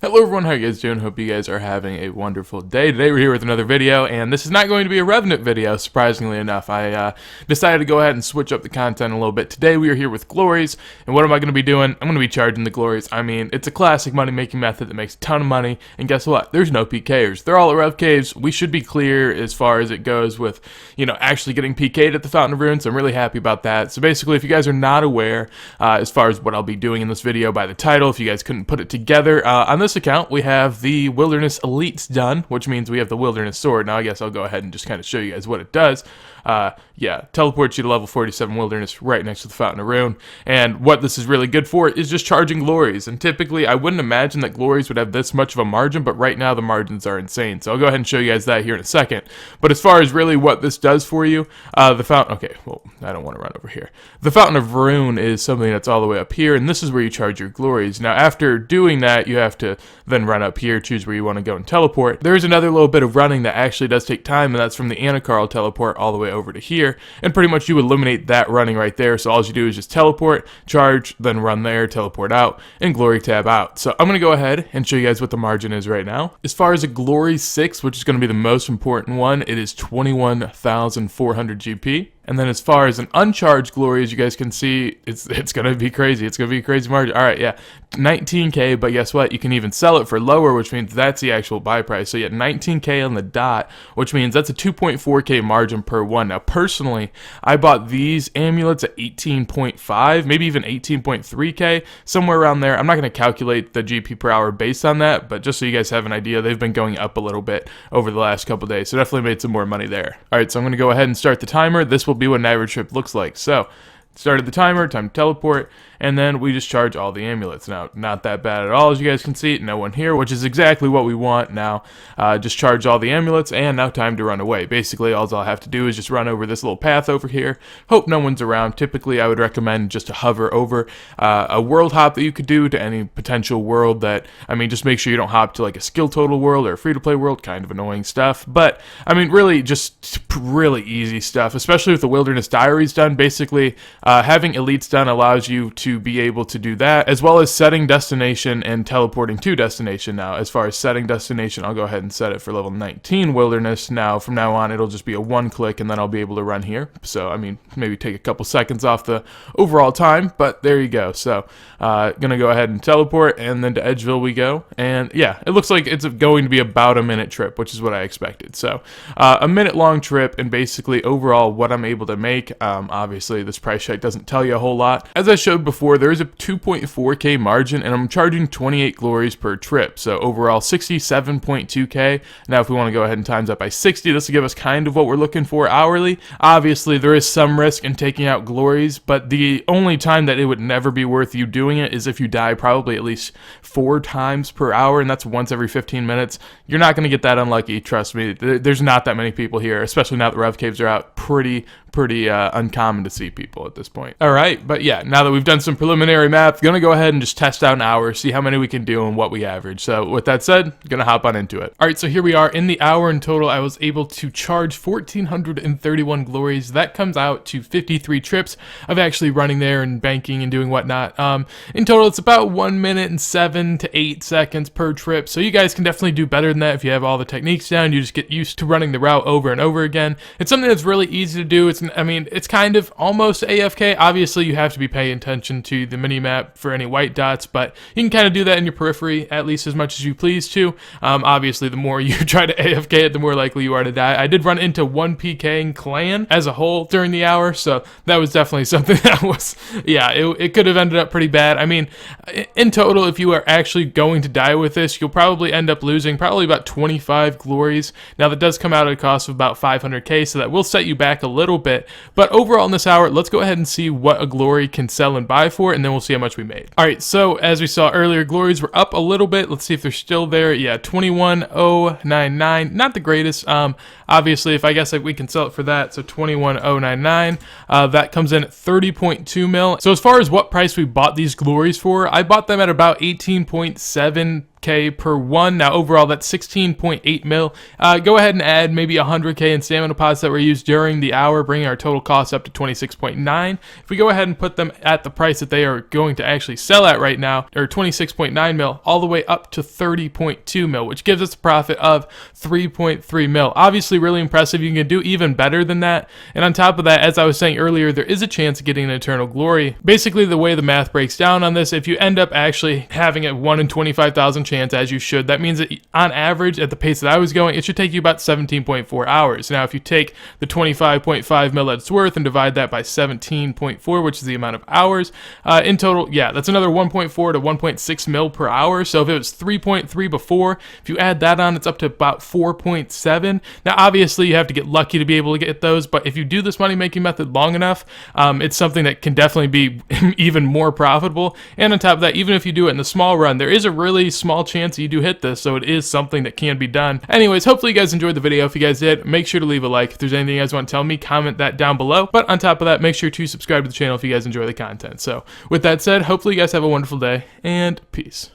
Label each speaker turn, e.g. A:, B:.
A: Hello everyone, how you guys doing? Hope you guys are having a wonderful day. Today we're here with another video, and this is not going to be a Revenant video, surprisingly enough. I decided to go ahead and switch up the content a little bit. Today we are here with Glories, and what am I going to be doing? I'm going to be charging the Glories. I mean, it's a classic money-making method that makes a ton of money, and guess what? There's no PKers. They're all at Rev Caves. We should be clear as far as it goes with, actually getting PK'd at the Fountain of Runes. I'm really happy about that. So basically, if you guys are not aware, as far as what I'll be doing in this video by the title, if you guys couldn't put it together, on this account, we have the Wilderness Elites done, which means we have the Wilderness Sword. Now, I guess I'll go ahead and just kind of show you guys what it does. Teleports you to level 47 Wilderness right next to the Fountain of Ruin. And what this is really good for is just charging Glories. And typically, I wouldn't imagine that Glories would have this much of a margin, but right now the margins are insane. So I'll go ahead and show you guys that here in a second. But as far as really what this does for you, the Fountain... Okay, well, I don't want to run over here. The Fountain of Ruin is something that's all the way up here, and this is where you charge your Glories. Now, after doing that, you have to then run up here, choose where you want to go and teleport. There's another little bit of running that actually does take time, and that's from the Anakarl teleport all the way over to here, and pretty much you eliminate that running right there. So all you do is just teleport, charge, then run there, teleport out, and Glory tab out. So I'm going to go ahead and show you guys what the margin is right now. As far as a Glory 6, which is going to be the most important one, it is 21,400 GP. And then as far as an uncharged Glory, as you guys can see, it's going to be crazy. It's going to be a crazy margin. All right, yeah, 19K, but guess what? You can even sell it for lower, which means that's the actual buy price. So yeah, 19K on the dot, which means that's a 2.4K margin per one. Now, personally, I bought these amulets at 18.5, maybe even 18.3K, somewhere around there. I'm not going to calculate the GP per hour based on that, but just so you guys have an idea, they've been going up a little bit over the last couple days, so definitely made some more money there. All right, so I'm going to go ahead and start the timer. This will be what an average trip looks like. So started the timer, time to teleport, and then we just charge all the amulets. Now, not that bad at all, as you guys can see. No one here, which is exactly what we want now. Just charge all the amulets, and now time to run away. Basically, all I'll have to do is just run over this little path over here. Hope no one's around. Typically, I would recommend just to hover over a world hop that you could do to any potential world that, just make sure you don't hop to like a skill total world or a free-to-play world. Kind of annoying stuff. But, really just really easy stuff, especially with the Wilderness Diaries done. Basically, having Elites done allows you to be able to do that, as well as setting destination and teleporting to destination. Now, as far as setting destination, I'll go ahead and set it for level 19 Wilderness. Now, from now on, it'll just be a one click, and then I'll be able to run here. So, maybe take a couple seconds off the overall time, but there you go. So, gonna go ahead and teleport, and then to Edgeville we go. And yeah, it looks like it's going to be about a minute trip, which is what I expected. So, a minute long trip, and basically overall what I'm able to make. Obviously, this price check doesn't tell you a whole lot. As I showed before, there is a 2.4K margin, and I'm charging 28 Glories per trip. So overall 67.2K. Now if we want to go ahead and times that by 60, this will give us kind of what we're looking for hourly. Obviously there is some risk in taking out Glories, but the only time that it would never be worth you doing it is if you die probably at least 4 times per hour, and that's once every 15 minutes. You're not going to get that unlucky, trust me. There's not that many people here, especially now that Rev Caves are out. Pretty uncommon to see people at this point. All right, but yeah, now that we've done some preliminary math, gonna go ahead and just test out an hour, see how many we can do and what we average. So with that said, gonna hop on into it. All right, so here we are in the hour. In total, I was able to charge 1,431 Glories. That comes out to 53 trips of actually running there and banking and doing whatnot. In total, it's about 1 minute and 7 to 8 seconds per trip. So you guys can definitely do better than that if you have all the techniques down. You just get used to running the route over and over again. It's something that's really easy to do. It's kind of almost AFK. Obviously, you have to be paying attention to the mini-map for any white dots, but you can kind of do that in your periphery at least as much as you please to. Obviously, the more you try to AFK it, the more likely you are to die. I did run into one PKing clan as a whole during the hour, so that was definitely something that was, yeah, it could have ended up pretty bad. In total, if you are actually going to die with this, you'll probably end up losing probably about 25 Glories. Now, that does come out at a cost of about 500K, so that will set you back a little bit. But overall in this hour, let's go ahead and see what a Glory can sell and buy for, and then we'll see how much we made. All right, so as we saw earlier, Glories were up a little bit. Let's see if they're still there. Yeah, 21,099. Not the greatest. Obviously, if I guess we can sell it for that, so 21,099. That comes in at 30.2 mil. So as far as what price we bought these Glories for, I bought them at about 18.7 12K per one. Now overall that's 16.8 mil. Go ahead and add maybe 100K in stamina pots that were used during the hour, bringing our total cost up to 26.9. If we go ahead and put them at the price that they are going to actually sell at right now, or 26.9 mil, all the way up to 30.2 mil, which gives us a profit of 3.3 mil. Obviously really impressive. You can do even better than that. And on top of that, as I was saying earlier, there is a chance of getting an Eternal Glory. Basically, the way the math breaks down on this, if you end up actually having a 1 in 25,000 chance, as you should, that means that on average, at the pace that I was going, it should take you about 17.4 hours. Now, if you take the 25.5 mil that it's worth and divide that by 17.4, which is the amount of hours, in total, yeah, that's another 1.4 to 1.6 mil per hour. So if it was 3.3 before, if you add that on, it's up to about 4.7. Now, obviously, you have to get lucky to be able to get those, but if you do this money-making method long enough, it's something that can definitely be even more profitable. And on top of that, even if you do it in the small run, there is a really small chance that you do hit this, so it is something that can be done. Anyways, hopefully you guys enjoyed the video. If you guys did, make sure to leave a like. If there's anything you guys want to tell me, comment that down below. But on top of that, make sure to subscribe to the channel if you guys enjoy the content. So with that said, hopefully you guys have a wonderful day, and peace.